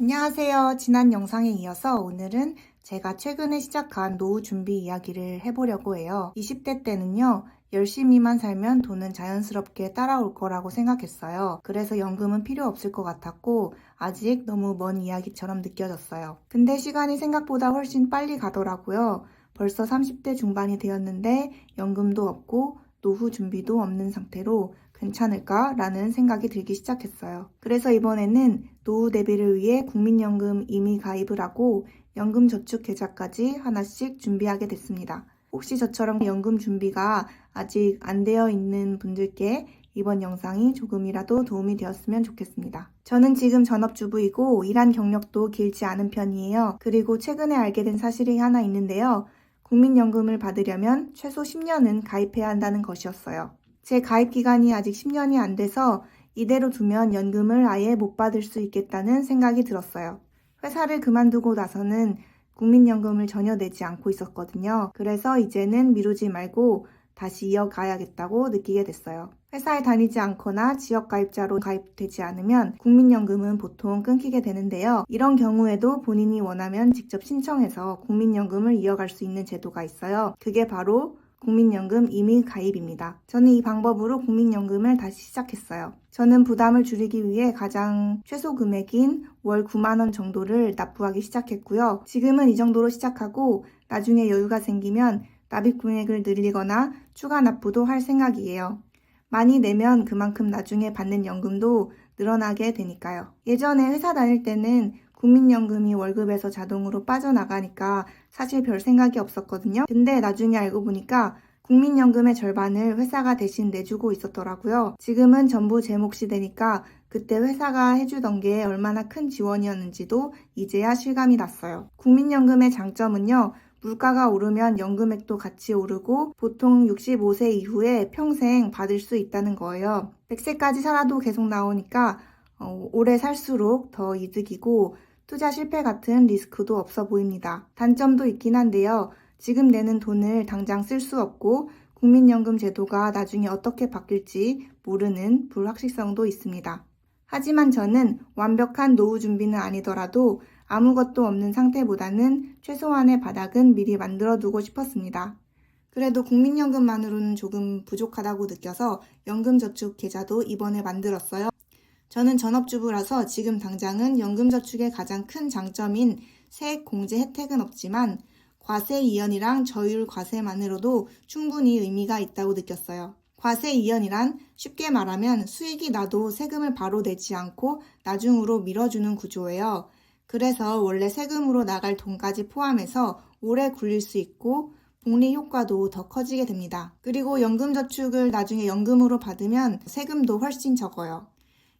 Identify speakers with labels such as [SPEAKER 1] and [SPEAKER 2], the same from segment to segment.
[SPEAKER 1] 안녕하세요. 지난 영상에 이어서 오늘은 제가 최근에 시작한 노후 준비 이야기를 해보려고 해요. 20대 때는요, 열심히만 살면 돈은 자연스럽게 따라올 거라고 생각했어요. 그래서 연금은 필요 없을 것 같았고, 아직 너무 먼 이야기처럼 느껴졌어요. 근데 시간이 생각보다 훨씬 빨리 가더라고요. 벌써 30대 중반이 되었는데 연금도 없고 노후 준비도 없는 상태로 괜찮을까라는 생각이 들기 시작했어요. 그래서 이번에는 노후 대비를 위해 국민연금 이미 가입을 하고 연금저축계좌까지 하나씩 준비하게 됐습니다. 혹시 저처럼 연금 준비가 아직 안 되어 있는 분들께 이번 영상이 조금이라도 도움이 되었으면 좋겠습니다. 저는 지금 전업주부이고 일한 경력도 길지 않은 편이에요. 그리고 최근에 알게 된 사실이 하나 있는데요. 국민연금을 받으려면 최소 10년은 가입해야 한다는 것이었어요. 제 가입 기간이 아직 10년이 안 돼서 이대로 두면 연금을 아예 못 받을 수 있겠다는 생각이 들었어요. 회사를 그만두고 나서는 국민연금을 전혀 내지 않고 있었거든요. 그래서 이제는 미루지 말고 다시 이어가야겠다고 느끼게 됐어요. 회사에 다니지 않거나 지역가입자로 가입되지 않으면 국민연금은 보통 끊기게 되는데요. 이런 경우에도 본인이 원하면 직접 신청해서 국민연금을 이어갈 수 있는 제도가 있어요. 그게 바로 국민연금 이미 가입입니다. 저는 이 방법으로 국민연금을 다시 시작했어요. 저는 부담을 줄이기 위해 가장 최소 금액인 월 9만 원 정도를 납부하기 시작했고요. 지금은 이 정도로 시작하고 나중에 여유가 생기면 납입 금액을 늘리거나 추가 납부도 할 생각이에요. 많이 내면 그만큼 나중에 받는 연금도 늘어나게 되니까요. 예전에 회사 다닐 때는 국민연금이 월급에서 자동으로 빠져나가니까 사실 별 생각이 없었거든요. 근데 나중에 알고 보니까 국민연금의 절반을 회사가 대신 내주고 있었더라고요. 지금은 전부 제 몫이 되니까 그때 회사가 해주던 게 얼마나 큰 지원이었는지도 이제야 실감이 났어요. 국민연금의 장점은요. 물가가 오르면 연금액도 같이 오르고 보통 65세 이후에 평생 받을 수 있다는 거예요. 100세까지 살아도 계속 나오니까 오래 살수록 더 이득이고 투자 실패 같은 리스크도 없어 보입니다. 단점도 있긴 한데요. 지금 내는 돈을 당장 쓸 수 없고 국민연금 제도가 나중에 어떻게 바뀔지 모르는 불확실성도 있습니다. 하지만 저는 완벽한 노후 준비는 아니더라도 아무것도 없는 상태보다는 최소한의 바닥은 미리 만들어두고 싶었습니다. 그래도 국민연금만으로는 조금 부족하다고 느껴서 연금저축계좌도 이번에 만들었어요. 저는 전업주부라서 지금 당장은 연금저축의 가장 큰 장점인 세액공제 혜택은 없지만 과세 이연이랑 저율 과세만으로도 충분히 의미가 있다고 느꼈어요. 과세 이연이란 쉽게 말하면 수익이 나도 세금을 바로 내지 않고 나중으로 밀어주는 구조예요. 그래서 원래 세금으로 나갈 돈까지 포함해서 오래 굴릴 수 있고 복리 효과도 더 커지게 됩니다. 그리고 연금저축을 나중에 연금으로 받으면 세금도 훨씬 적어요.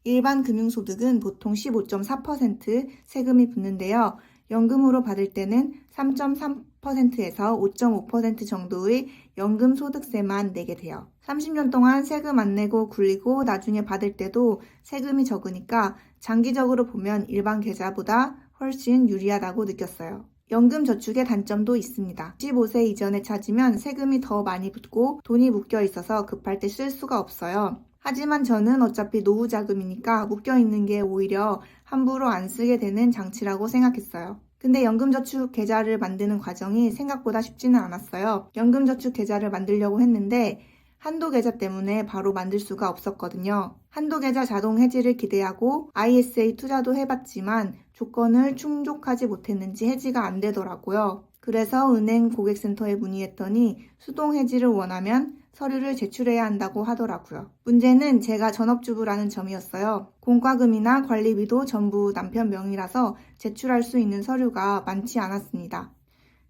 [SPEAKER 1] 일반 금융소득은 보통 15.4% 세금이 붙는데요. 연금으로 받을 때는 3.3%에서 5.5% 정도의 연금소득세만 내게 돼요. 30년 동안 세금 안 내고 굴리고 나중에 받을 때도 세금이 적으니까 장기적으로 보면 일반 계좌보다 훨씬 유리하다고 느꼈어요. 연금저축의 단점도 있습니다. 15세 이전에 찾으면 세금이 더 많이 붙고 돈이 묶여 있어서 급할 때 쓸 수가 없어요. 하지만 저는 어차피 노후 자금이니까 묶여있는 게 오히려 함부로 안 쓰게 되는 장치라고 생각했어요. 근데 연금저축 계좌를 만드는 과정이 생각보다 쉽지는 않았어요. 연금저축 계좌를 만들려고 했는데 한도 계좌 때문에 바로 만들 수가 없었거든요. 한도 계좌 자동 해지를 기대하고 ISA 투자도 해봤지만 조건을 충족하지 못했는지 해지가 안 되더라고요. 그래서 은행 고객센터에 문의했더니 수동 해지를 원하면 서류를 제출해야 한다고 하더라고요. 문제는 제가 전업주부라는 점이었어요. 공과금이나 관리비도 전부 남편 명의라서 제출할 수 있는 서류가 많지 않았습니다.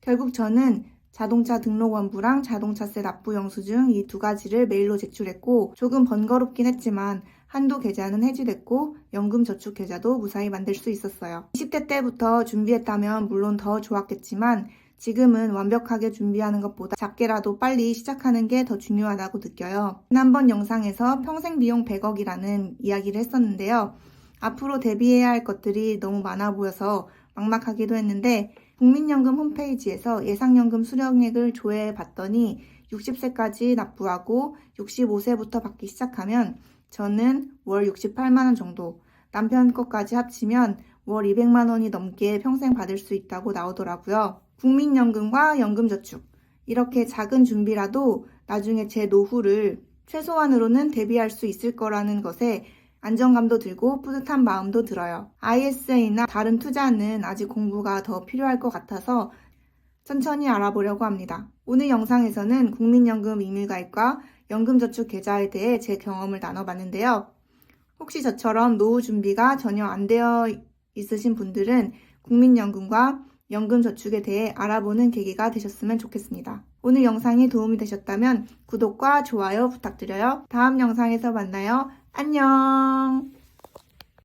[SPEAKER 1] 결국 저는 자동차 등록원부랑 자동차세 납부 영수증 이 두 가지를 메일로 제출했고 조금 번거롭긴 했지만 한도 계좌는 해지됐고 연금저축 계좌도 무사히 만들 수 있었어요. 20대 때부터 준비했다면 물론 더 좋았겠지만 지금은 완벽하게 준비하는 것보다 작게라도 빨리 시작하는 게 더 중요하다고 느껴요. 지난번 영상에서 평생 비용 100억이라는 이야기를 했었는데요. 앞으로 대비해야 할 것들이 너무 많아 보여서 막막하기도 했는데 국민연금 홈페이지에서 예상연금 수령액을 조회해 봤더니 60세까지 납부하고 65세부터 받기 시작하면 저는 월 68만 원 정도, 남편 것까지 합치면 월 200만 원이 넘게 평생 받을 수 있다고 나오더라고요. 국민연금과 연금저축, 이렇게 작은 준비라도 나중에 제 노후를 최소한으로는 대비할 수 있을 거라는 것에 안정감도 들고 뿌듯한 마음도 들어요. ISA나 다른 투자는 아직 공부가 더 필요할 것 같아서 천천히 알아보려고 합니다. 오늘 영상에서는 국민연금 의무가입과 연금저축 계좌에 대해 제 경험을 나눠봤는데요. 혹시 저처럼 노후 준비가 전혀 안 되어 있으신 분들은 국민연금과 연금저축에 대해 알아보는 계기가 되셨으면 좋겠습니다. 오늘 영상이 도움이 되셨다면 구독과 좋아요 부탁드려요. 다음 영상에서 만나요. 안녕!